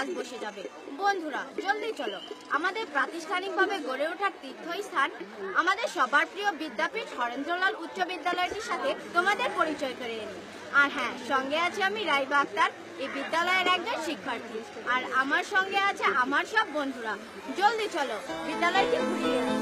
Class বসে যাবে। বন্ধুরা জলদি চলো, আমাদের প্রাতিষ্ঠানিকভাবে গড়ে ওঠার তীর্থস্থান আমাদের সবার প্রিয় বিদ্যাপীঠ হরেন্দ্রলাল উচ্চ বিদ্যালয়টির সাথে তোমাদের পরিচয় করে নিই। আর হ্যাঁ, সঙ্গে আছে আমি রাইবা আক্তার, এই বিদ্যালয়ের একজন শিক্ষার্থী। আর আমার সঙ্গে আছে আমার সব বন্ধুরা। জলদি চলো বিদ্যালয়টি ঘুরিয়ে আসি।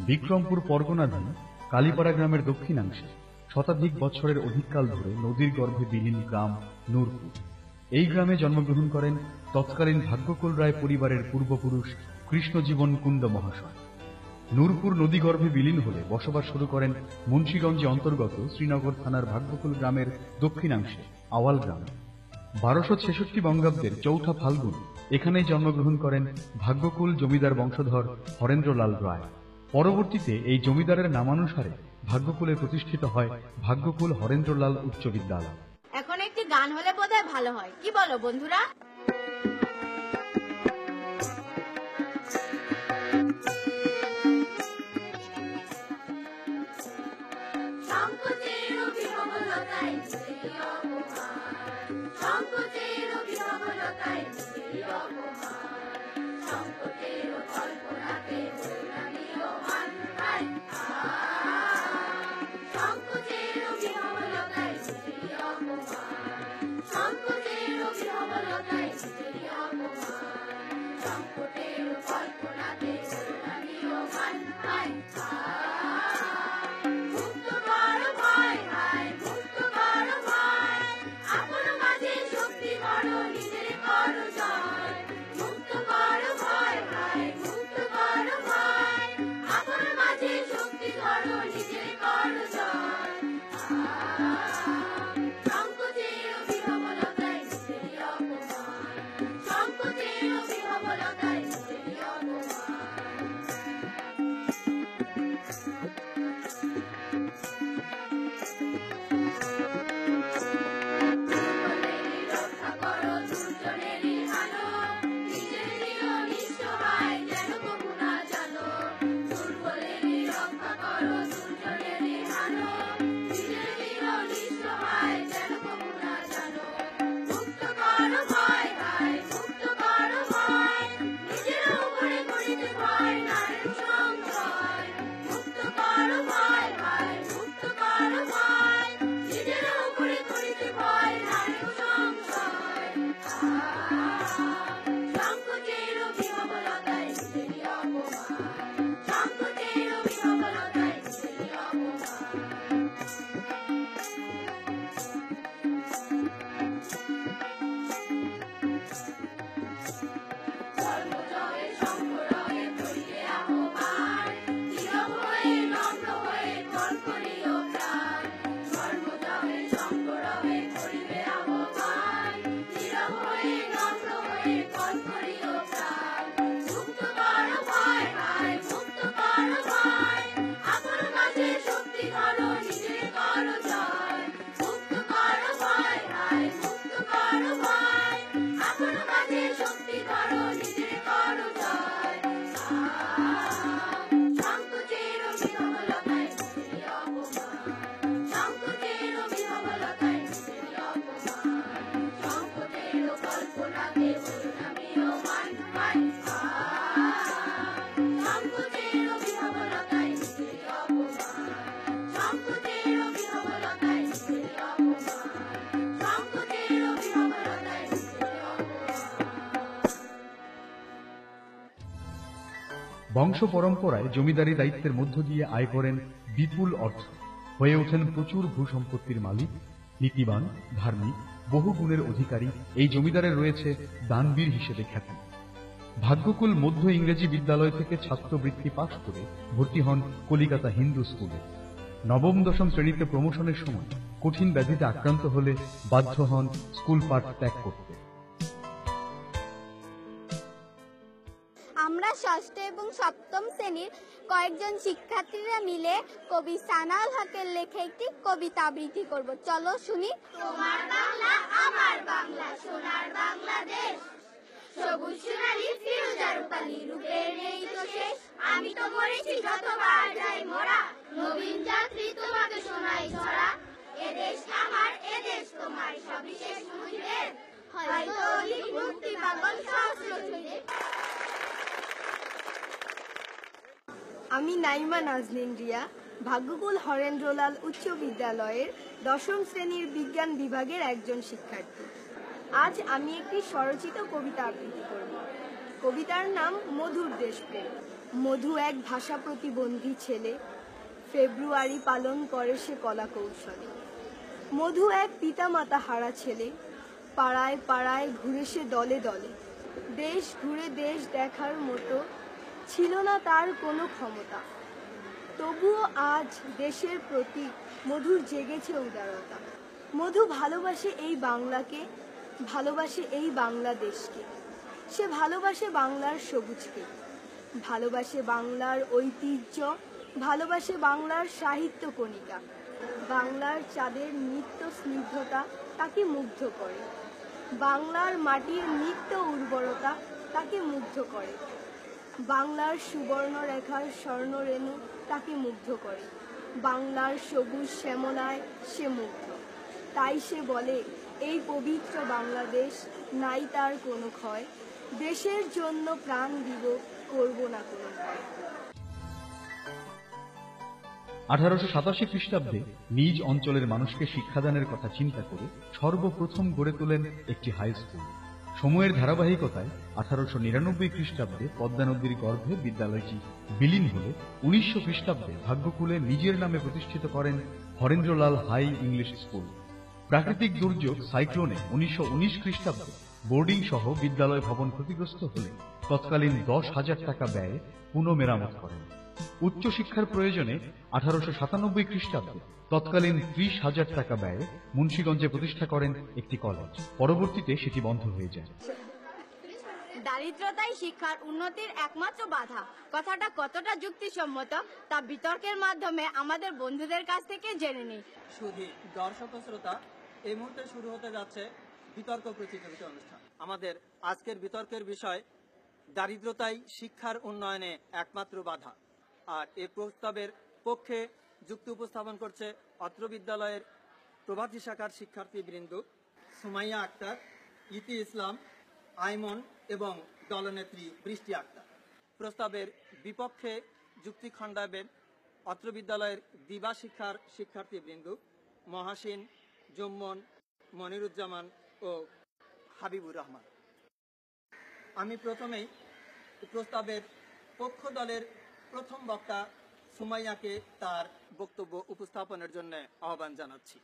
বিক্রমপুর পরগনাধীন কালীপাড়া গ্রামের দক্ষিণাংশে শতাধিক বছরের অধিককাল ধরে নদীর গর্ভে বিলীন গ্রাম নূরপুর। এই গ্রামে জন্মগ্রহণ করেন তৎকালীন ভাগ্যকুল রায় পরিবারের পূর্বপুরুষ কৃষ্ণজীবন কুণ্ড মহাশয়। নূরপুর নদীগর্ভে বিলীন হলে বসবাস শুরু করেন মুন্সিগঞ্জে অন্তর্গত শ্রীনগর থানার ভাগ্যকুল গ্রামের দক্ষিণাংশে আওয়াল গ্রামে। 1266 বঙ্গাব্দের চৌঠা ফাল্গুন এখানেই জন্মগ্রহণ করেন ভাগ্যকুল জমিদার বংশধর হরেন্দ্রলাল রায়। পরবর্তীতে এই জমিদারের নামানুসারে ভাগ্যকুলে প্রতিষ্ঠিত হয় ভাগ্যকুল হরেন্দ্রলাল উচ্চ বিদ্যালয়। এখন একটি গান হলে বোধহয় ভালো হয়, কি বলো বন্ধুরা? বংশ পরম্পরায় জমিদারি দায়িত্বের মধ্য দিয়ে আয় করেন বিপুল অর্থ, হয়ে ওঠেন প্রচুর ভূসম্পত্তির মালিক, নীতিবান, ধার্মিক, বহু গুণের অধিকারী এই জমিদারের রয়েছে দানবীর হিসেবে খ্যাতি। ভাগ্যকুল মধ্য ইংরেজি বিদ্যালয় থেকে ছাত্রবৃত্তি পাশ করে ভর্তি হন কলিকাতা হিন্দু স্কুলে। নবম দশম শ্রেণীতে প্রমোশনের সময় কঠিন ব্যাধিতে আক্রান্ত হলে বাধ্য হন স্কুল পাঠ ত্যাগ করতে। আমরা ষষ্ঠ এবং সপ্তম শ্রেণীর কয়েকজন শিক্ষার্থীরা মিলে কবি সানাউল হকের লেখা একটি কবিতা আবৃত্তি করব। চলো শুনি। তোমার বাংলা আমার বাংলা, সোনার বাংলাদেশ, সবুজ সোনালী ফিরোজা রূপালী, রূপের নেই তো শেষ। আমি তো মরেছি যতবার যাই মোরা, নবীন যাত্রী তোমাকে শোনাই ছড়া। এদেশ আমার, এদেশ তোমার, সবিশেষ মুজিবের, হয়তো অধিক মুক্তি পাগল সহস্র ছুঁয়ে। আমি নাইমা নাজনীন রিয়া, ভাগ্যকুল হরেন্দ্রলাল উচ্চ বিদ্যালয়ের ১০ম শ্রেণীর বিজ্ঞান বিভাগের একজন শিক্ষার্থী। আজ আমি একটি স্বরচিত কবিতা আবৃত্তি করব। কবিতার নাম মধুর দেশপ্রেম। মধু এক ভাষা প্রতিবন্ধী ছেলে, ফেব্রুয়ারি পালন করে সে কলা কৌশলে। মধু এক পিতামাতা হারা ছেলে, পাড়ায় পাড়ায় ঘুরে সে দলে দলে। দেশ ঘুরে দেশ দেখার মতো ছিল না তার কোনো ক্ষমতা, তবুও আজ দেশের প্রতি মধুর জেগেছে উদারতা। মধু ভালোবাসে এই বাংলাকে, ভালোবাসে এই বাংলাদেশকে। সে ভালোবাসে বাংলার সবুজকে, ভালোবাসে বাংলার ঐতিহ্য, ভালোবাসে বাংলার সাহিত্য কণিকা। বাংলার চাঁদের নিত্য স্নিগ্ধতা তাকে মুগ্ধ করে, বাংলার মাটির নিত্য উর্বরতা তাকে মুগ্ধ করে, বাংলার সুবর্ণ রেখার স্বর্ণরেণু তাকে মুগ্ধ করে, বাংলার সবুজ শ্যামলায় সে মুগ্ধ। তাই সে বলে, এই পবিত্র বাংলাদেশ, নাই তার কোনো ক্ষয়, দেশের জন্য প্রাণ দিব, করব না কোনো ভয়। 1887 খ্রিস্টাব্দে নিজ অঞ্চলের মানুষকে শিক্ষাদানের কথা চিন্তা করে সর্বপ্রথম গড়ে তোলেন একটি হাই স্কুল। সময়ের ধারাবাহিকতায় 1899 খ্রিস্টাব্দে পদ্মা নদীর গর্ভে বিদ্যালয়টি বিলীন হলে 1900 খ্রিস্টাব্দে ভাগ্যকুলে নিজের নামে প্রতিষ্ঠিত করেন হরেন্দ্রলাল হাই ইংলিশ স্কুল। প্রাকৃতিক দুর্যোগ সাইক্লোনে 1919 খ্রিস্টাব্দে বোর্ডিং সহ বিদ্যালয় ভবন ক্ষতিগ্রস্ত হলে তৎকালীন 10,000 টাকা ব্যয়ে পুনঃমেরামত করেন। উচ্চশিক্ষার প্রয়োজনে 1897 খ্রিস্টাব্দে তৎকালীন 30,000 টাকা ব্যয়ে মুন্সিগঞ্জে প্রতিষ্ঠা করেন একটি কলেজ। পরবর্তীতে সেটি বন্ধ হয়ে যায়। দারিদ্রতাই শিক্ষার উন্নতির একমাত্র বাধা কথাটা কতটা যুক্তিসম্মত তা বিতর্কের মাধ্যমে আমাদের বন্ধুদের কাছ থেকে জেনে নিই। শুধু দর্শক শ্রোতা, এই মুহূর্তে শুরু হতে যাচ্ছে বিতর্ক প্রতিযোগিতা অনুষ্ঠান। আমাদের আজকের বিতর্কের বিষয় দারিদ্রতাই শিক্ষার উন্নয়নে একমাত্র বাধা। আর এই প্রস্তাবের পক্ষে যুক্তি উপস্থাপন করছে অত্র বিদ্যালয়ের প্রভাতী শাখার শিক্ষার্থীবৃন্দ সুমাইয়া আক্তার, ইতি ইসলাম, আইমন এবং দলনেত্রী বৃষ্টি আক্তার। প্রস্তাবের বিপক্ষে যুক্তি খণ্ডাবেন অত্র বিদ্যালয়ের দিবা শিক্ষার শিক্ষার্থীবৃন্দ মহাসিন, জুম্মন, মনিরুজ্জামান ও হাবিবুর রহমান। আমি প্রথমেই প্রস্তাবের পক্ষ দলের প্রথম বক্তা সুমাইয়াকে তার বক্তব্য উপস্থাপনের জন্য আহ্বান জানাচ্ছি।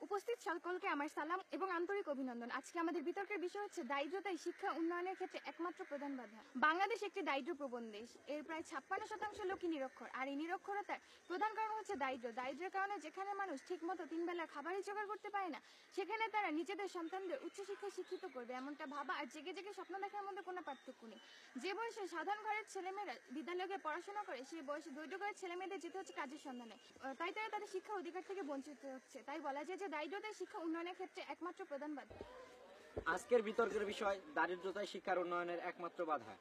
উপস্থিত সকলকে আমার সালাম এবং আন্তরিক অভিনন্দন। আজকে আমাদের বিতর্কের বিষয় হচ্ছে দারিদ্রতাই শিক্ষা উন্নয়নের ক্ষেত্রে একমাত্র প্রধান বাধা। বাংলাদেশ একটি দারিদ্র প্রবণ দেশ। এর প্রায় 56% লোকই নিরক্ষর। আর এই নিরক্ষরতার প্রধান কারণ হচ্ছে দারিদ্র। দারিদ্রের কারণে যেখানে মানুষ ঠিকমতো 3 বেলা খাবারই জোগাড় করতে পারে না, সেখানে তারা নিজেদের সন্তানদের উচ্চশিক্ষায় শিক্ষিত করবে এমনটা ভাবা আর জেগে জেগে স্বপ্ন দেখার মধ্যে কোনো পার্থক্য নেই। যে বয়সে সাধারণ ঘরের ছেলেমেয়েরা বিদ্যালয়ে পড়াশোনা করে, সেই বয়সে দরিদ্র ঘরের ছেলেমেয়েদের যেতে হচ্ছে কাজের সন্ধানে। তাই তারা তাদের শিক্ষা অধিকার থেকে বঞ্চিত হচ্ছে। তাই বলা যায় যে দারিদ্রতাই শিক্ষা উন্নয়নের ক্ষেত্রে একমাত্র প্রধান বাধা। আজকের বিতর্কের বিষয় দারিদ্রতাই শিক্ষার উন্নয়নের একমাত্র বাধা।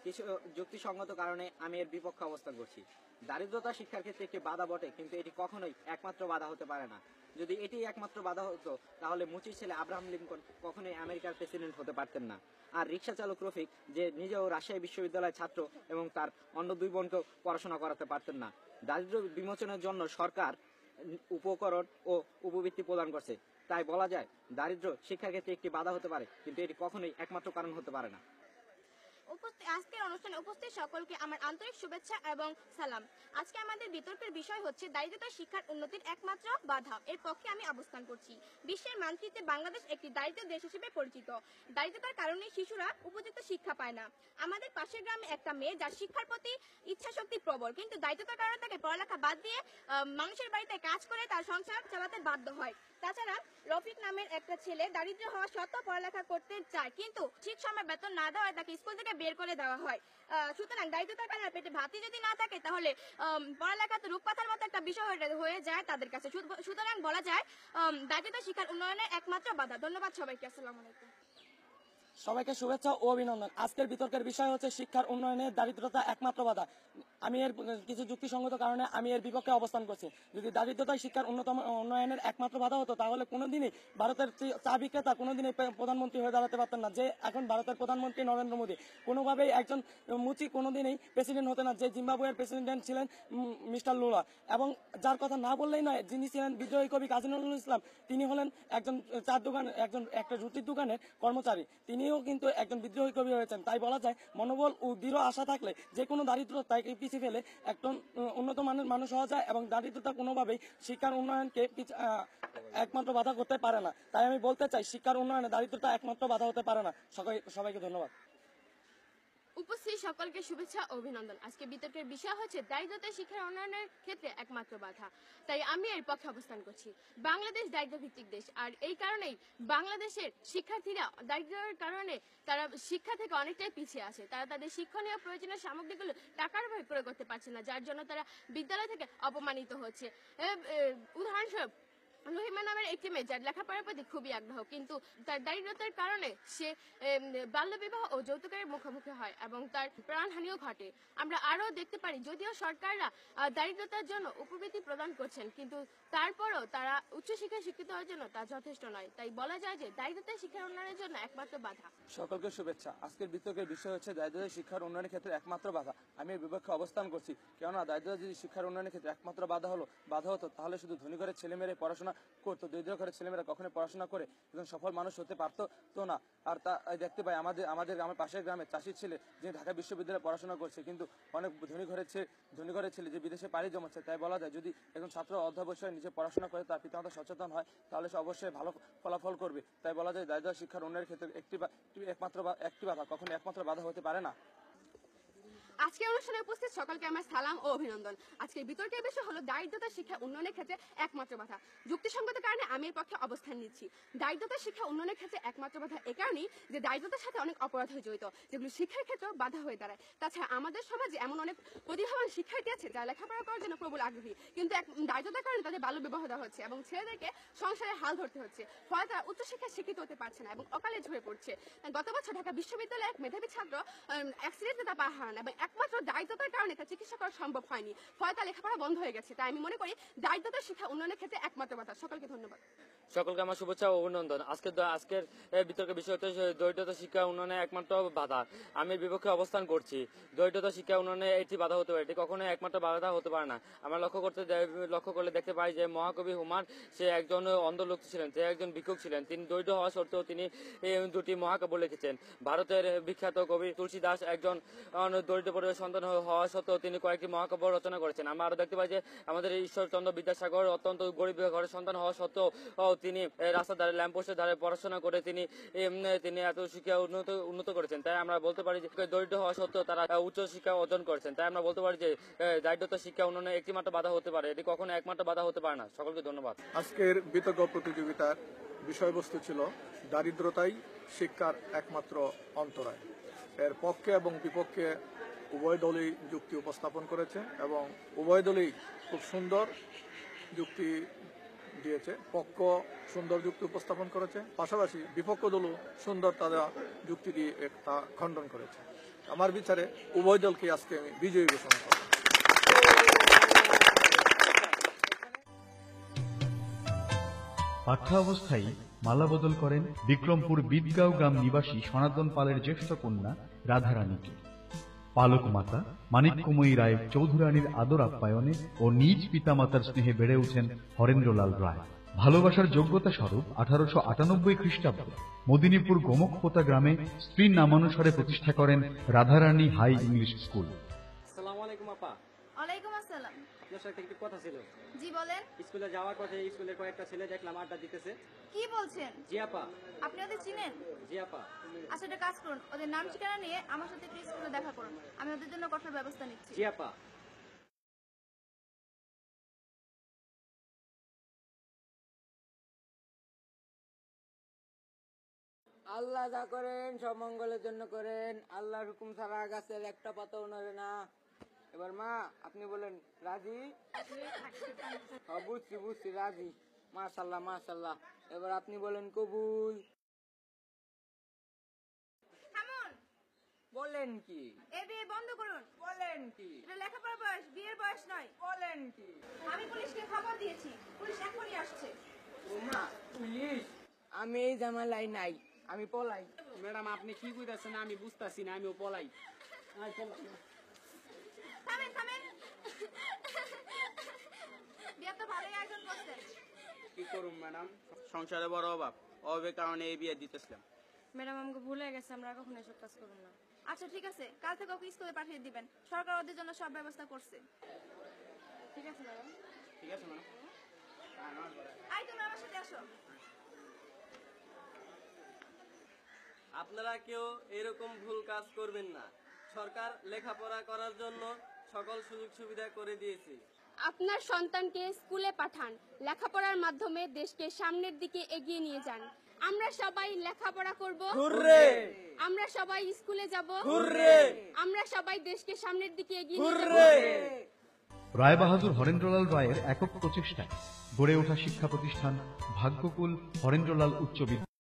কিছু যুক্তিসঙ্গত কারণে আমি এর বিপক্ষে অবস্থান করছি। দারিদ্রতা শিক্ষার ক্ষেত্রে একটি বাধা বটে, কিন্তু এটি কখনোই একমাত্র বাধা হতে পারে না। যদি এটি একমাত্র বাধা হতো তাহলে মুচির ছেলে আব্রাহাম লিঙ্কন কখনোই আমেরিকার প্রেসিডেন্ট হতে পারতেন না। আর রিক্সা চালক রফিক, যে নিজেও রাজশাহী বিশ্ববিদ্যালয়ের ছাত্র এবং তার অন্য 2 বোনকেও পড়াশোনা করাতে পারতেন না। দারিদ্র বিমোচনের জন্য সরকার উপকরণ ও উপবৃত্তি প্রদান করছে। তাই বলা যায় দারিদ্র শিক্ষার ক্ষেত্রে একটি বাধা হতে পারে, কিন্তু এটি কখনোই একমাত্র কারণ হতে পারে না। আজকের অনুষ্ঠানে উপস্থিত সকলকে আমার আন্তরিক শুভেচ্ছা এবং সালাম। আজকে আমাদের বিতর্কের বিষয় হচ্ছে দারিদ্রতা শিক্ষার উন্নতির একমাত্র বাধা। এর পক্ষে আমি অবস্থান করছি। বিশ্বের মানচিত্রে বাংলাদেশ একটি দারিদ্র দেশ হিসেবে পরিচিত। দারিদ্রতার কারণে শিশুরা উপযুক্ত শিক্ষা পায় না। আমাদের পাশের গ্রামে একটা মেয়ে যার শিক্ষার প্রতি ইচ্ছা শক্তি প্রবল, কিন্তু দারিদ্রতার কারণে তাকে পড়ালেখা বাদ দিয়ে মানুষের বাড়িতে কাজ করে তার সংসার চালাতে বাধ্য হয়। তাছাড়া রফিক নামের একটা ছেলে দারিদ্র হওয়া সত্ত্বেও পড়ালেখা করতে চায়, কিন্তু ঠিক সময় বেতন না দেওয়ায় তাকে স্কুল থেকে বের করে দেওয়া হয়। সুতরাং দারিদ্রতার কারণে পেটে ভাতই যদি না থাকে তাহলে পড়ালেখা তো রূপকথার মতো একটা বিষয় হয়ে যায় তাদের কাছে। সুতরাং বলা যায় দারিদ্রতা শিক্ষার উন্নয়নের একমাত্র বাধা। ধন্যবাদ সবাইকে। আসসালামু আলাইকুম। সবাইকে শুভেচ্ছা ও অভিনন্দন। আজকের বিতর্কের বিষয় হচ্ছে শিক্ষার উন্নয়নে দারিদ্রতা একমাত্র বাধা। আমি এর কিছু যুক্তিসঙ্গত কারণে আমি এর বিপক্ষে অবস্থান করছি। যদি দারিদ্রতাই শিক্ষার উন্নয়নের একমাত্র বাধা হতো তাহলে কোনোদিনই ভারতের চা বিক্রেতা কোনোদিনই প্রধানমন্ত্রী হয়ে দাঁড়াতে পারতেন না। যে এখন ভারতের প্রধানমন্ত্রী নরেন্দ্র মোদী কোনোভাবেই একজন মুচি কোনোদিনই প্রেসিডেন্ট হতে না। যে জিম্বাবুয়ের প্রেসিডেন্ট ছিলেন মিস্টার লুলা, এবং যার কথা না বললেই নয়, যিনি ছিলেন বিদ্রোহী কবি কাজী নজরুল ইসলাম, তিনি হলেন একজন চার দোকান একটা রুটির দোকানের কর্মচারী। তিনিও কিন্তু একজন বিদ্রোহী কবি হয়েছেন। তাই বলা যায় মনোবল ও দৃঢ় আশা থাকলে যে কোনো দারিদ্রতাকে পিছিয়ে ফেলে একজন উন্নত মানের মানুষ হওয়া যায়, এবং দারিদ্রতা কোনোভাবেই শিক্ষার উন্নয়নকে একমাত্র বাধা করতে পারে না। তাই আমি বলতে চাই শিক্ষার উন্নয়নে দারিদ্রতা একমাত্র বাধা হতে পারে না। সবাইকে ধন্যবাদ। উপস্থিত সকলকে শুভেচ্ছা ও অভিনন্দন। আজকে বিতর্কের বিষয় হচ্ছে দারিদ্রতা শিক্ষার উন্নয়নের ক্ষেত্রে একমাত্র বাধা। তাই আমি এর পক্ষে অবস্থান করছি। বাংলাদেশ দারিদ্র ভিত্তিক দেশ, আর এই কারণেই বাংলাদেশের শিক্ষার্থীরা দারিদ্রের কারণে তারা শিক্ষা থেকে অনেকটাই পিছিয়ে আছে। তারা তাদের শিক্ষণীয় প্রয়োজনীয় সামগ্রীগুলো টাকার ভাবে প্রয়োগ করতে পারছে না, যার জন্য তারা বিদ্যালয় থেকে অপমানিত হচ্ছে। উদাহরণস্বরূপ রহিমা নামের একটি মেয়ে যার লেখাপড়ার প্রতি খুবই আগ্রহ, কিন্তু তার দারিদ্রতার কারণে সে বাল্যবিবাহ ও যৌতুকের মুখোমুখি হয় এবং তার প্রাণহানিও ঘটে। আমরা আরো দেখতে পারি, যদিও সরকাররা দারিদ্রতার জন্য উপবৃত্তি প্রদান করছেন, কিন্তু তারপরও তারা উচ্চশিক্ষায় শিক্ষিত হওয়ার জন্য তা যথেষ্ট নয়। তাই বলা যায় যে দারিদ্রতা শিক্ষার উন্নয়নের জন্য একমাত্র বাধা। সকলকে শুভেচ্ছা। আজকের বিতর্কের বিষয় হচ্ছে দারিদ্রতা শিক্ষার উন্নয়নের ক্ষেত্রে একমাত্র বাধা। আমি এর বিপক্ষে অবস্থান করছি। কেননা দারিদ্রতা যদি শিক্ষার উন্নয়নের ক্ষেত্রে একমাত্র বাধা হতো তাহলে শুধু ধনী ঘরের ছেলেমেয়েরা পড়াশোনা করতো, দরিদ্র ঘরের ছেলেমেয়েরা কখনো পড়াশোনা করে একজন সফল মানুষ হতে পারতো তো না। আর তা দেখতে পাই আমাদের আমার পাশের গ্রামে চাষির ছেলে যে ঢাকা বিশ্ববিদ্যালয়ে পড়াশোনা করছে, কিন্তু অনেক ধনী ঘরের ছেলে যে বিদেশে পাড়ি জমাচ্ছে। তাই বলা যায় যদি একজন ছাত্র অধ্যবসায় নিজে পড়াশোনা করে, তার পিতামাতা সচেতন হয়, তাহলে সে অবশ্যই ভালো ফলাফল করবে। তাই বলা যায় দারিদ্রতা শিক্ষার উন্নয়নের ক্ষেত্রে একটি বাধা কখনো একমাত্র বাধা হতে পারে না। আজকের অনুষ্ঠানে উপস্থিত সকলকে আমার সালাম ও অভিনন্দন। আজকের বিতর্কের বিষয় হলো দারিদ্রতা শিক্ষা উন্নয়নের ক্ষেত্রে একমাত্র বাধা। যুক্তিসঙ্গত কারণে আমি এর পক্ষে অবস্থান নিচ্ছি। দারিদ্রতা শিক্ষা উন্নয়নের ক্ষেত্রে একমাত্র বাধা এ কারণেই যে দারিদ্রতার সাথে অনেক অপরাধ জড়িত, যেগুলো শিক্ষার ক্ষেত্রেও বাধা হয়ে দাঁড়ায়। তাছাড়া আমাদের সমাজে এমন অনেক প্রতিভাবান শিক্ষার্থী আছে যারা লেখাপড়া করার জন্য প্রবল আগ্রহী, কিন্তু দারিদ্রতার কারণে তাদের বাল্য বিবাহ দেওয়া হচ্ছে এবং ছেলেদেরকে সংসারে হাল ধরতে হচ্ছে। ফলে তারা উচ্চশিক্ষায় শিক্ষিত হতে পারছে না এবং অকালে ঝরে পড়ছে। গত বছর ঢাকা বিশ্ববিদ্যালয়ের এক মেধাবী ছাত্র অ্যাক্সিডেন্টে তার পা হারান এবং একমাত্র দারিদ্রতার কারণে তার চিকিৎসা করা সম্ভব হয়নি। ফলে তার লেখাপড়া বন্ধ হয়ে গেছে। তাই আমি মনে করি দারিদ্রতা শিক্ষা উন্নয়নের ক্ষেত্রে একমাত্র বাধা। সকলকে ধন্যবাদ। সকলকে আমার শুভেচ্ছা ও অভিনন্দন। আজকের বিতর্কের বিষয় হচ্ছে দরিদ্রতা শিক্ষা উন্নয়নে একমাত্র বাধা। আমি বিপক্ষে অবস্থান করছি। দরিদ্রতা শিক্ষা উন্নয়নে এটি বাধা হতে পারে, এটি কখনো একমাত্র বাধা হতে পারে না। আমরা লক্ষ্য করলে দেখতে পাই যে মহাকবি হুমায়ুন সে একজন অন্ধ লোক ছিলেন, সে একজন ভিক্ষুক ছিলেন। তিনি দরিদ্র হওয়া সত্ত্বেও তিনি দুটি মহাকাব্য লিখেছেন। ভারতের বিখ্যাত কবি তুলসী দাস একজন দরিদ্র পরিবারের সন্তান হওয়া সত্ত্বেও তিনি কয়েকটি মহাকাব্য রচনা করেছেন। আমরা আরো দেখতে পাই যে আমাদের ঈশ্বরচন্দ্র বিদ্যাসাগর অত্যন্ত গরিব ঘরের সন্তান হওয়া সত্ত্বেও তিনি রাস্তার ধারে ল্যাম্পপোস্টের ধারে পড়াশোনা করে তিনি এত শিক্ষা উন্নত করেছেন। তাই আমরা বলতে পারি যে দরিদ্র হওয়া সত্ত্বেও তারা উচ্চ শিক্ষা অর্জন করেছেন। তাই আমরা বলতে পারি যে দারিদ্রতা শিক্ষা উন্নয়নে একটি মাত্র বাধা হতে পারে, এটি কখনো একমাত্র বাধা হতে পারে না। সকলকে ধন্যবাদ। আজকের বিতর্ক প্রতিযোগিতার বিষয়বস্তু ছিল দারিদ্রতাই শিক্ষার একমাত্র অন্তরায়। এর পক্ষে এবং বিপক্ষে উভয় দলই যুক্তি উপস্থাপন করেছে এবং উভয় দলই খুব সুন্দর যুক্তি দিয়েছে। পক্ষ সুন্দর যুক্তি উপস্থাপন করেছে, পাশাপাশি বিপক্ষ দলও সুন্দর তারা যুক্তি দিয়ে তা খণ্ডন করেছে। আমার বিচারে উভয় দলকে আজকে আমি বিজয়ী ঘোষণা করব। পাঠ্যাবস্থায় মালাবদল করেন বিক্রমপুর বিদগাঁও গ্রাম নিবাসী সনাতন পালের জ্যেষ্ঠ কন্যা রাধারানীকে। পালক মাতা মানিক্যময়ী রায় চৌধুরানীর আদর আপ্যায়নে ও নিজ পিতামাতার স্নেহে বেড়ে ওঠেন হরেন্দ্রলাল রায়। ভালোবাসার যোগ্যতা স্বরূপ 1898 খ্রিস্টাব্দে মদিনীপুর গোমকপোতা গ্রামে স্ত্রীর নামানুসারে প্রতিষ্ঠা করেন রাধারানী হাই ইংলিশ স্কুল। আসসালামু আলাইকুম আপা। ওয়ালাইকুম আসসালাম। আপনার সাথে একটি কথা ছিল। জি বলেন। স্কুলে যাওয়ার পথে স্কুলের কয়েকটা ছেলে দেখলাম আড্ডা দিতেছে। কি বলছেন? জি আপা। আপনি ওদের চিনেন? জি আপা। আচ্ছা, একটা কাজ করুন, ওদের নাম ঠিকানা নিয়ে আমার সাথে একটু স্কুলে দেখা করুন। আমি ওদের জন্য কঠোর ব্যবস্থা নিচ্ছি। জি আপা। আল্লাহ যা করেন সব মঙ্গলের জন্য করেন, আল্লাহর হুকুম ছাড়া গাছের একটা পাতাও নড়ে না। এবার মা আপনি বলেন রাজি? বুঝছি বুঝছি, রাজি। মাশাল্লাহ মাশাল্লাহ। এবার আপনি বলেন কবুল। থামুন, বলেন কি? এই বিয়ে বন্ধ করুন। বলেন কি? এটা লেখাপড়ার বয়স, বিয়ের বয়স নয়। বলেন কি? আমি পুলিশকে খবর দিয়েছি, পুলিশ এখনই আসছে। ওমা পুলিশ? আমি এই জামালাই নাই, আমি পলাই। ম্যাডাম আপনি কি কইতাছেন আমি বুঝতাছি না, আমিও পলাই। থামেন থামেন, বিয়ে তো ভালোই আয়োজন করছেন। কি করুম ম্যাডাম, সংসারে বড় অভাব, অভাবের কারণে এই বিয়ে দিতেছিলাম। ম্যাডাম আমাকে ভুলে গেছে, আমরা কখনো এসব কাজ করব না। আচ্ছা ঠিক আছে, কাল থেকে ওকে স্কুলে পাঠিয়ে দিবেন, সরকার ওদের জন্য সব ব্যবস্থা করছে। ঠিক আছে ম্যাডাম। ঠিক আছে ম্যাডাম। আই তুমি আমার সাথে আসো। আপনারা কেউ এরকম ভুল কাজ করবেন না। সরকার লেখাপড়া করার জন্য সকল সুযোগ সুবিধা করে দিয়েছে। আপনার সন্তানকে স্কুলে পাঠান, লেখাপড়ার মাধ্যমে দেশকে সামনের দিকে এগিয়ে নিয়ে যান। আমরা সবাই লেখাপড়া করব, আমরা সবাই স্কুলে যাব, আমরা সবাই দেশকে সামনের দিকে এগিয়ে নিয়ে যাব। রায়বাহাদুর হরেন্দ্রলাল রায়ের একক প্রচেষ্টায় গড়ে ওঠা শিক্ষা প্রতিষ্ঠান ভাগ্যকুল হরেন্দ্রলাল উচ্চ বিদ্যালয়।